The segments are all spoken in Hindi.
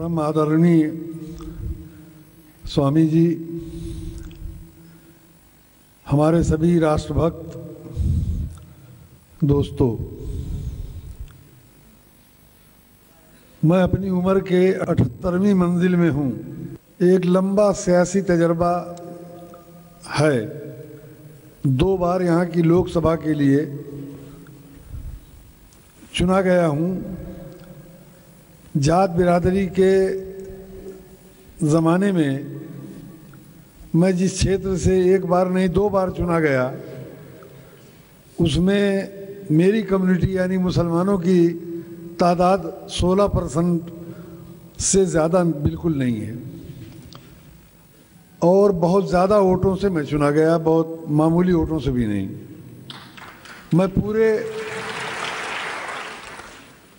परम आदरणीय स्वामी जी, हमारे सभी राष्ट्रभक्त दोस्तों, मैं अपनी उम्र के 78वीं मंजिल में हूँ। एक लंबा सियासी तजर्बा है। 2 बार यहाँ की लोकसभा के लिए चुना गया हूँ। जात बिरादरी के ज़माने में मैं जिस क्षेत्र से 1 बार नहीं 2 बार चुना गया, उसमें मेरी कम्युनिटी यानी मुसलमानों की तादाद 16% से ज़्यादा बिल्कुल नहीं है और बहुत ज़्यादा वोटों से मैं चुना गया, बहुत मामूली वोटों से भी नहीं। मैं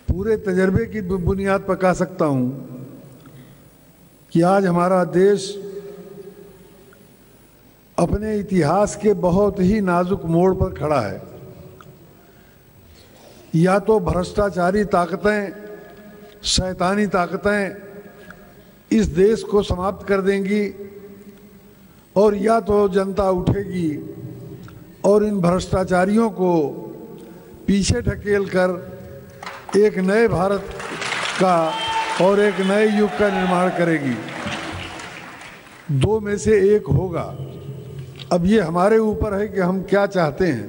पूरे तजर्बे की बुनियाद पर कह सकता हूँ कि आज हमारा देश अपने इतिहास के बहुत ही नाजुक मोड़ पर खड़ा है। या तो भ्रष्टाचारी ताकतें, शैतानी ताकतें इस देश को समाप्त कर देंगी और या तो जनता उठेगी और इन भ्रष्टाचारियों को पीछे ढकेल कर एक नए भारत का और एक नए युग का निर्माण करेगी। 2 में से 1 होगा। अब ये हमारे ऊपर है कि हम क्या चाहते हैं।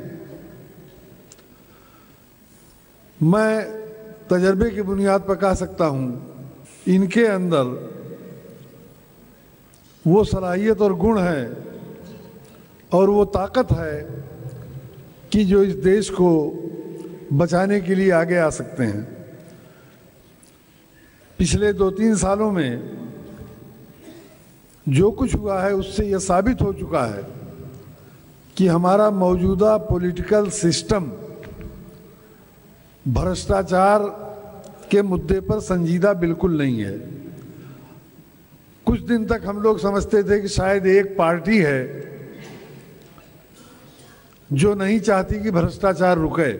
मैं तजर्बे की बुनियाद पर कह सकता हूँ, इनके अंदर वो सलाहियत और गुण है और वो ताकत है कि जो इस देश को बचाने के लिए आगे आ सकते हैं। पिछले 2-3 सालों में जो कुछ हुआ है उससे यह साबित हो चुका है कि हमारा मौजूदा पॉलिटिकल सिस्टम भ्रष्टाचार के मुद्दे पर संजीदा बिल्कुल नहीं है। कुछ दिन तक हम लोग समझते थे कि शायद एक पार्टी है जो नहीं चाहती कि भ्रष्टाचार रुके,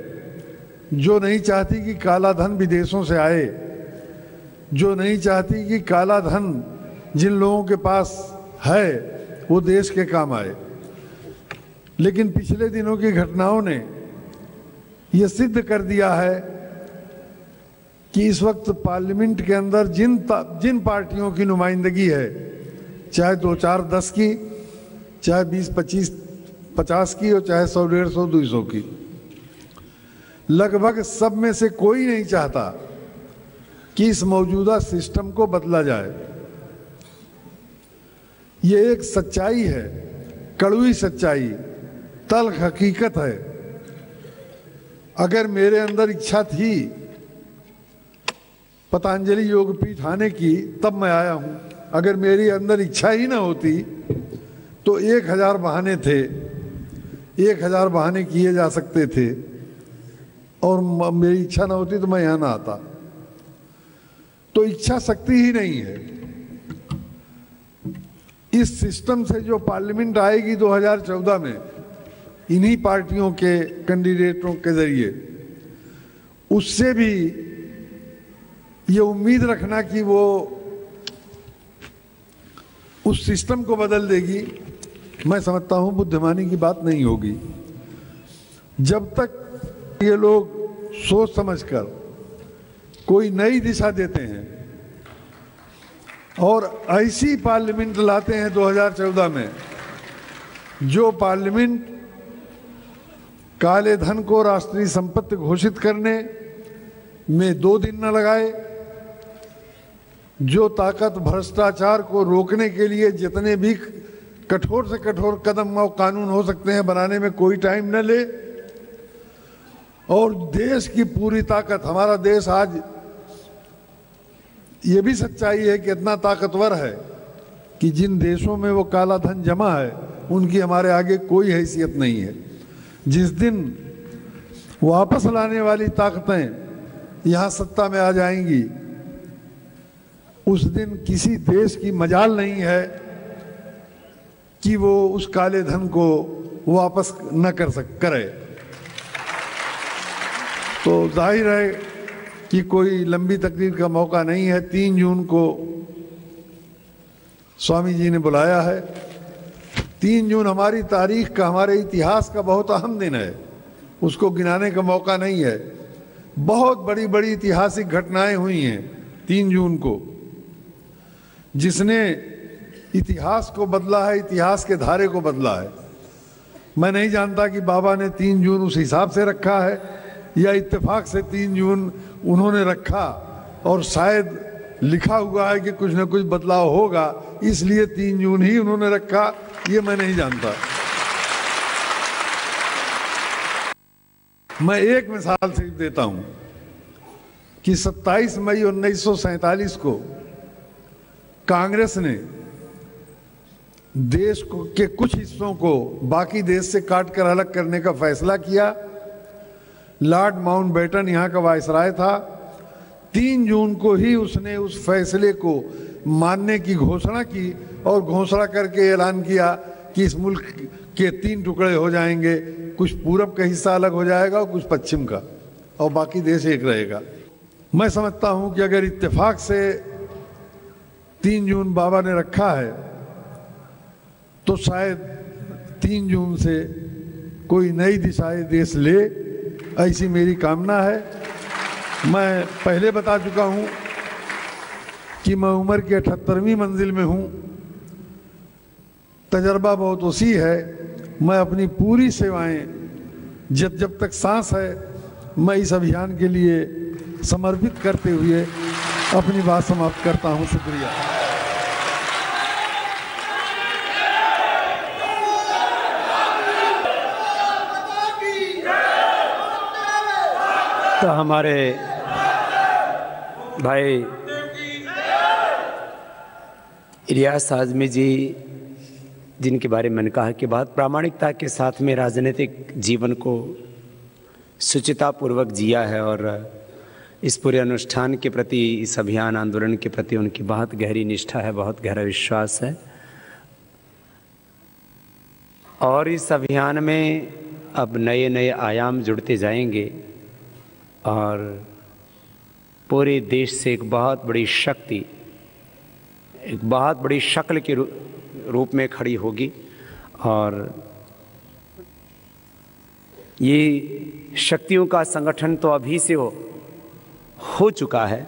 जो नहीं चाहती कि काला धन विदेशों से आए, जो नहीं चाहती कि काला धन जिन लोगों के पास है वो देश के काम आए। लेकिन पिछले दिनों की घटनाओं ने यह सिद्ध कर दिया है कि इस वक्त पार्लियामेंट के अंदर जिन पार्टियों की नुमाइंदगी है, चाहे 2-4-10 की, चाहे 20-25-50 की और चाहे 100-150-200 की, लगभग सब में से कोई नहीं चाहता कि इस मौजूदा सिस्टम को बदला जाए। ये एक सच्चाई है, कड़वी सच्चाई, तल्ख हकीकत है। अगर मेरे अंदर इच्छा थी पतंजलि योगपीठ आने की, तब मैं आया हूं। अगर मेरी अंदर इच्छा ही ना होती तो 1000 बहाने थे, 1000 बहाने किए जा सकते थे और मेरी इच्छा ना होती तो मैं यहां ना आता। तो इच्छा शक्ति ही नहीं है। इस सिस्टम से जो पार्लियामेंट आएगी 2014 में, इन्हीं पार्टियों के कैंडिडेटों के जरिए, उससे भी ये उम्मीद रखना कि वो उस सिस्टम को बदल देगी, मैं समझता हूं बुद्धिमानी की बात नहीं होगी। जब तक ये लोग सोच समझकर कोई नई दिशा देते हैं और ऐसी पार्लियामेंट लाते हैं 2014 में, जो पार्लियामेंट काले धन को राष्ट्रीय संपत्ति घोषित करने में 2 दिन न लगाए, जो ताकत भ्रष्टाचार को रोकने के लिए जितने भी कठोर से कठोर कदम और कानून हो सकते हैं बनाने में कोई टाइम न ले, और देश की पूरी ताकत, हमारा देश आज ये भी सच्चाई है कि इतना ताकतवर है कि जिन देशों में वो काला धन जमा है उनकी हमारे आगे कोई हैसियत नहीं है। जिस दिन वापस लाने वाली ताकतें यहाँ सत्ता में आ जाएंगी, उस दिन किसी देश की मजाल नहीं है कि वो उस काले धन को वापस न करे। तो जाहिर है कि कोई लंबी तकरीर का मौका नहीं है। 3 जून को स्वामी जी ने बुलाया है। 3 जून हमारी तारीख का, हमारे इतिहास का बहुत अहम दिन है, उसको गिनाने का मौका नहीं है। बहुत बड़ी बड़ी ऐतिहासिक घटनाएं हुई हैं 3 जून को, जिसने इतिहास को बदला है, इतिहास के धारे को बदला है। मैं नहीं जानता कि बाबा ने 3 जून उस हिसाब से रखा है या इत्तेफाक से 3 जून उन्होंने रखा और शायद लिखा हुआ है कि कुछ ना कुछ बदलाव होगा, इसलिए 3 जून ही उन्होंने रखा, ये मैं नहीं जानता। मैं एक मिसाल सिर्फ देता हूं कि 27 मई 1947 को कांग्रेस ने देश के कुछ हिस्सों को बाकी देश से काटकर अलग करने का फैसला किया। लॉर्ड माउंटबेटन यहाँ का वायसराय था। 3 जून को ही उसने उस फैसले को मानने की घोषणा की और घोषणा करके ऐलान किया कि इस मुल्क के 3 टुकड़े हो जाएंगे, कुछ पूरब का हिस्सा अलग हो जाएगा और कुछ पश्चिम का, और बाकी देश एक रहेगा। मैं समझता हूं कि अगर इत्तेफाक से 3 जून बाबा ने रखा है तो शायद 3 जून से कोई नई दिशाएं देश ले, ऐसी मेरी कामना है। मैं पहले बता चुका हूं कि मैं उम्र की 78वीं मंजिल में हूं, तजर्बा बहुत वसी है। मैं अपनी पूरी सेवाएं जब तक सांस है मैं इस अभियान के लिए समर्पित करते हुए अपनी बात समाप्त करता हूं। शुक्रिया। तो हमारे भाई इलियास आज़मी जी, जिनके बारे में मैंने कहा कि बहुत प्रामाणिकता के साथ में राजनीतिक जीवन को शुचितापूर्वक जिया है और इस पूरे अनुष्ठान के प्रति, इस अभियान आंदोलन के प्रति उनकी बहुत गहरी निष्ठा है, बहुत गहरा विश्वास है। और इस अभियान में अब नए नए आयाम जुड़ते जाएंगे और पूरे देश से एक बहुत बड़ी शक्ति, एक बहुत बड़ी शक्ल के रूप में खड़ी होगी। और ये शक्तियों का संगठन तो अभी से हो चुका है,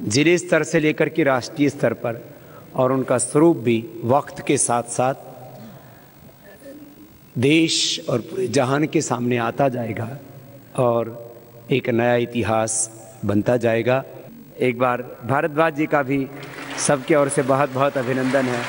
जिले स्तर से लेकर के राष्ट्रीय स्तर पर, और उनका स्वरूप भी वक्त के साथ साथ देश और पूरे जहान के सामने आता जाएगा और एक नया इतिहास बनता जाएगा। एक बार भारद्वाज जी का भी सबके ओर से बहुत बहुत अभिनंदन है।